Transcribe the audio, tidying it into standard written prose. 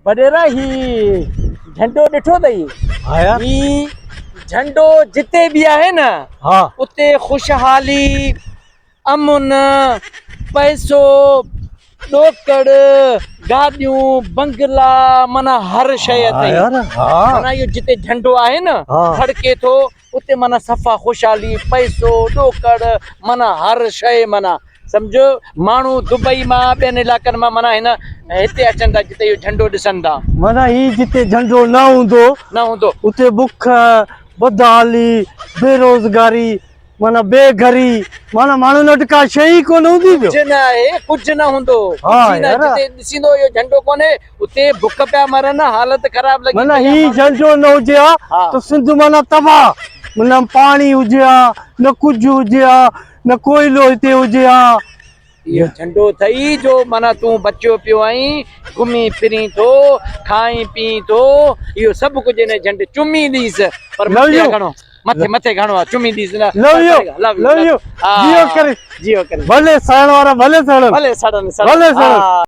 वॾेरा ही झंडो ॾिठो अथई आया ही झंडो जिते बि आहे न हाँ उते ख़ुशहाली अमुन पैसो ॾोकड़ गाॾियूं बंगला माना हर शइ अथई यार हाँ माना इहो जिते झंडो आहे न हाँ। फड़के थो उते माना सफ़ा ख़ुशहाली पैसो ॾोकड़ माना हर शइ माना सम्झो माण्हू दुबई मां ॿियनि इलाइक़नि मां माना हिन हिते अचनि था जिते इहो झंडो ॾिसनि था माना ही जिते झंडो न हूंदो न हूंदो उते बुख बदहाली बेरोज़गारी माना बेघरी माना माण्हुनि वटि का शइ ई कोन हूंदी ॿियो। कुझु न आहे कुझु न हूंदो हाँ कुझु न यार। जिते ॾिसींदो इहो झंडो कोन्हे उते बुख पिया मरनि हालत ख़राब लॻी माना पई आहे ही माण्हुनि झंडो न हुजे हा हाँ। त सिंध माना तबाह माना पाणी हुजे हा न कुझु हुजे हा न कोयलो हिते हुजे हा इहो झंडो अथई जो माना तूं बचियो पियो आहीं घुमी फिरी थो खाई पी थो इहो सभु कुझु हिन झंडे चुमी ॾीस पर Love मथे you. घणो मथे घणो आहे चुमी ॾीस न love you love love you जियो करे जियो करे भले सड़ण वारा भले सड़न भले सड़नि भले सड़नि। हा